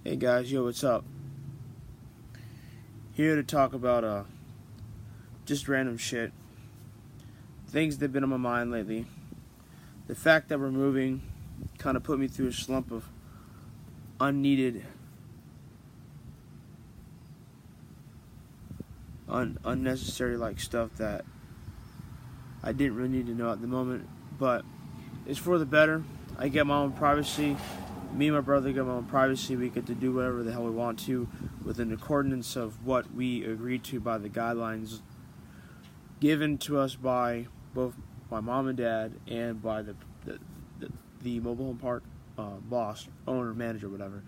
Hey guys, yo, what's up? Here to talk about just random shit. Things that have been on my mind lately. The fact that we're moving kind of put me through a slump of unneeded, unnecessary stuff that I didn't really need to know at the moment. But it's for the better. I get my own privacy. Me and my brother get my own privacy. We get to do whatever the hell we want to within accordance of what we agreed to by the guidelines given to us by both my mom and dad and by the mobile home park boss, owner, manager, whatever.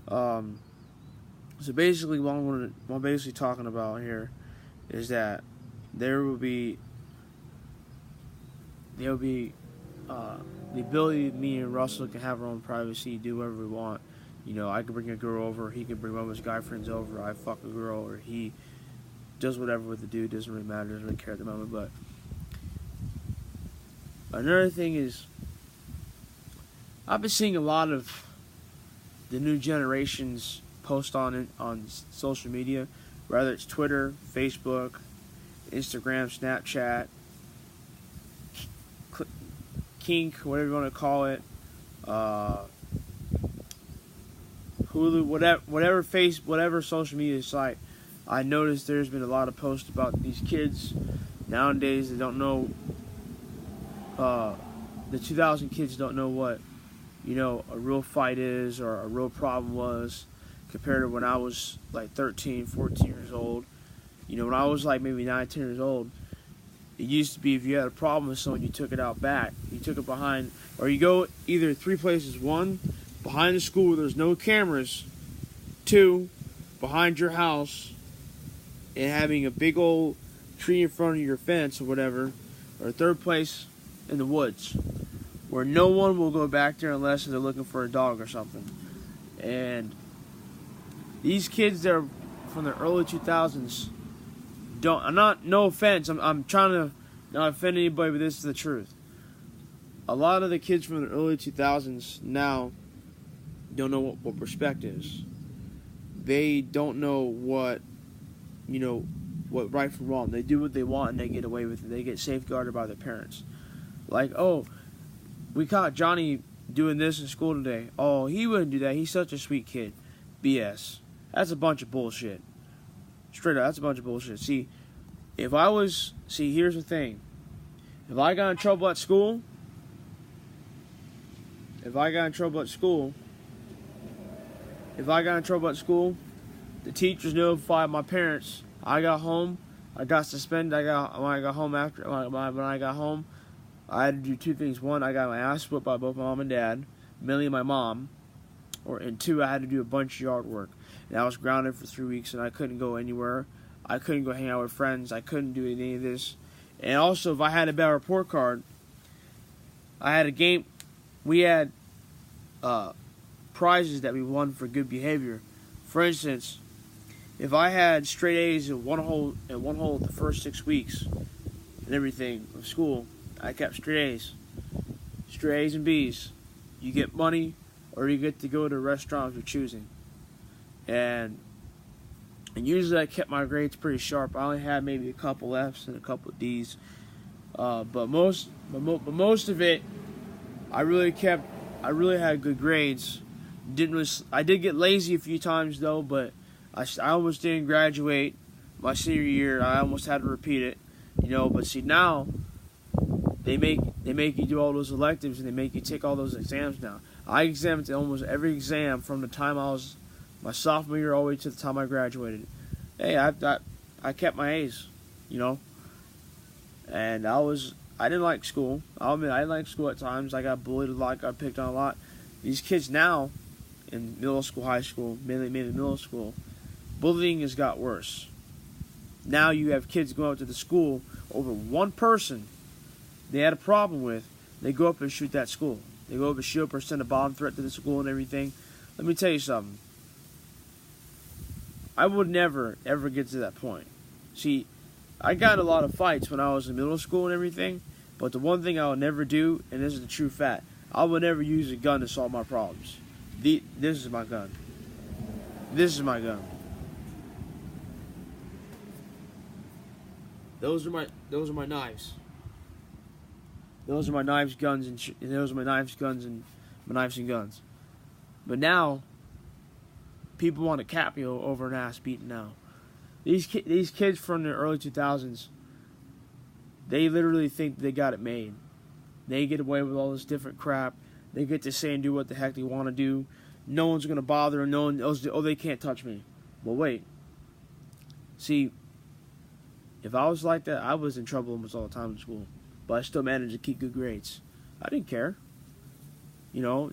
So basically, what I'm basically talking about here is that there will be the ability me and Russell can have our own privacy, do whatever we want. You know, I can bring a girl over, he can bring one of his guy friends over, I fuck a girl, or he does whatever with the dude, doesn't really matter, doesn't really care at the moment. But another thing is, I've been seeing a lot of the new generations post on social media, whether it's Twitter, Facebook, Instagram, Snapchat, Kink, whatever you want to call it, Hulu, whatever social media site. I noticed there's been a lot of posts about these kids nowadays that don't know. The 2000 kids don't know what a real fight is or a real problem was, compared to when I was 13, 14 years old. When I was maybe 9, 10 years old. It used to be if you had a problem with someone, you took it out back. You took it behind, or you go either three places. One, behind the school where there's no cameras. Two, behind your house and having a big old tree in front of your fence or whatever. Or third place, in the woods, where no one will go back there unless they're looking for a dog or something. And these kids that are from the early 2000s, no offense, I'm trying to not offend anybody, but this is the truth. A lot of the kids from the early 2000s now don't know what respect is. They don't know what right from wrong. They do what they want and they get away with it. They get safeguarded by their parents. Oh, we caught Johnny doing this in school today. Oh, he wouldn't do that. He's such a sweet kid. BS. That's a bunch of bullshit. Straight up, that's a bunch of bullshit. Here's the thing. If I got in trouble at school, the teachers notified my parents. I got home. I got suspended. When I got home, I had to do two things. One, I got my ass whipped by both my mom and dad, mainly my mom. And two, I had to do a bunch of yard work. And I was grounded for 3 weeks, and I couldn't go anywhere. I couldn't go hang out with friends. I couldn't do any of this. And also, if I had a bad report card, I had a game. We had prizes that we won for good behavior. For instance, if I had straight A's in one hole the first 6 weeks and everything of school, I kept straight A's and B's. You get money, or you get to go to a restaurant of your choosing. And usually I kept my grades pretty sharp. I only had maybe a couple F's and a couple D's. But most of it, I really had good grades. I did get lazy a few times though, but I almost didn't graduate my senior year. I almost had to repeat it, But see, now they make you do all those electives and they make you take all those exams now. I examined almost every exam from the time I was my sophomore year all the way to the time I graduated. Hey, I kept my A's, And I didn't like school. I'll admit I didn't like school at times. I got bullied a lot, got picked on a lot. These kids now, in middle school, high school, mainly middle school, bullying has got worse. Now you have kids going up to the school over one person they had a problem with. They go up and shoot that school. They go up and shoot up or send a bomb threat to the school and everything. Let me tell you something. I would never, ever get to that point. See, I got in a lot of fights when I was in middle school and everything, but the one thing I would never do, and this is the true fact, I would never use a gun to solve my problems. This is my gun. This is my gun. Those are my knives. Those are my knives, guns, and those are my knives, guns, and my knives and guns. But now, people want to cap you over an ass beating now. These kids from the early 2000s, they literally think they got it made. They get away with all this different crap. They get to say and do what the heck they want to do. No one's going to bother them. No one else, oh, they can't touch me. Well, wait. See, if I was like that, I was in trouble almost all the time in school. But I still managed to keep good grades. I didn't care. You know,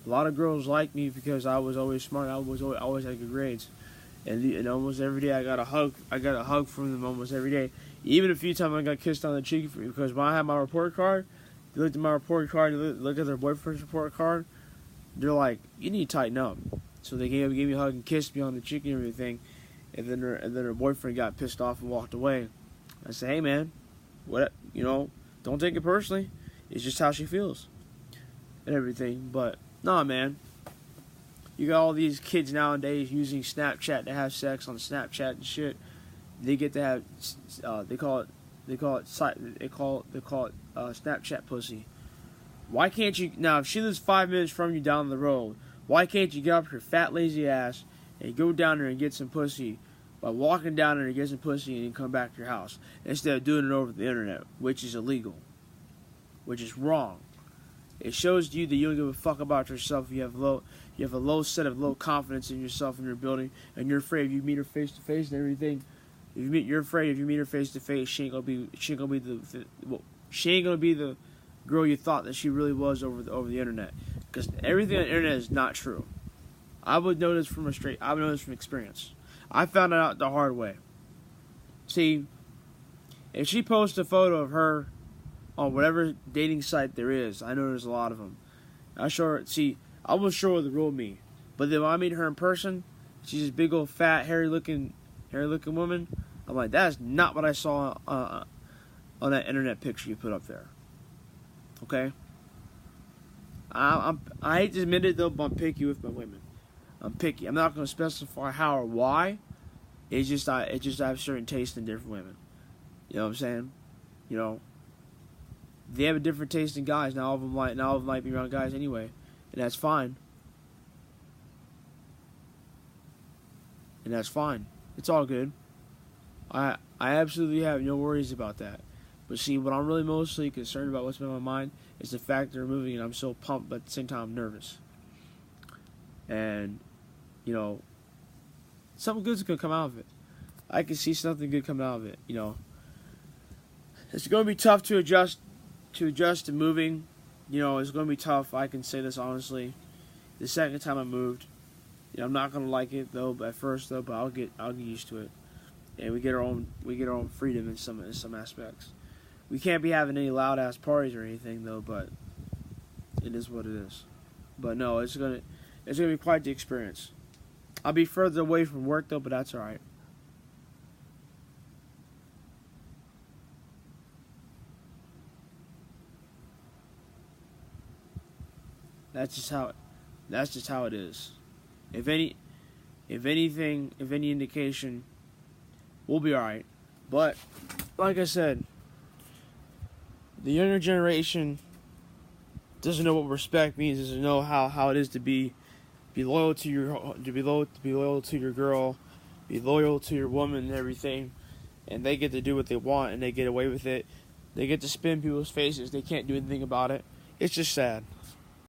a lot of girls liked me because I was always smart. I always had good grades. And almost every day I got a hug. I got a hug from them almost every day. Even a few times I got kissed on the cheek because when I had my report card, they looked at my report card, they looked at their boyfriend's report card. They're like, "You need to tighten up." So they gave me a hug and kissed me on the cheek and everything. And then her boyfriend got pissed off and walked away. I said, "Hey man, what, don't take it personally. It's just how she feels and everything." But nah, man. You got all these kids nowadays using Snapchat to have sex on Snapchat and shit. They get to have, they call it Snapchat pussy. Why can't you now? If she lives 5 minutes from you down the road, why can't you get up your fat lazy ass and go down there and get some pussy by walking down there and get some pussy and then come back to your house instead of doing it over the internet, which is illegal, which is wrong. It shows you that you don't give a fuck about yourself. You have a low set of low confidence in yourself and your ability, and you're afraid if you meet her face to face and everything. You're afraid if you meet her face to face, she ain't gonna be the girl you thought that she really was over the internet. Because everything on the internet is not true. I would know this from experience. I found it out the hard way. See, if she posts a photo of her on whatever dating site there is, I know there's a lot of them. I was sure the real me. But then when I meet her in person, she's this big old fat, hairy looking woman. I'm like, that's not what I saw on that internet picture you put up there. Okay? I hate to admit it though, but I'm picky with my women. I'm picky. I'm not going to specify how or why. It's just I have certain taste in different women. You know what I'm saying? You know, they have a different taste in guys. Now all of them might be around guys anyway, and that's fine. And that's fine. It's all good. I absolutely have no worries about that. But see, what I'm really mostly concerned about, what's been on my mind, is the fact they're moving, and I'm so pumped, but at the same time I'm nervous. And, something good's gonna come out of it. I can see something good coming out of it. It's gonna be tough to adjust to moving. It's gonna be tough. I can say this honestly. The second time I moved, I'm not gonna like it though. At first though, but I'll get used to it. And we get our own freedom in some aspects. We can't be having any loud ass parties or anything though, but it is what it is. But no, it's gonna be quite the experience. I'll be further away from work though, but that's alright. That's just how it is. If any indication, we'll be alright. But like I said, the younger generation doesn't know what respect means. Doesn't know how it is to be loyal to your girl, be loyal to your woman and everything. And they get to do what they want and they get away with it. They get to spin people's faces. They can't do anything about it. It's just sad.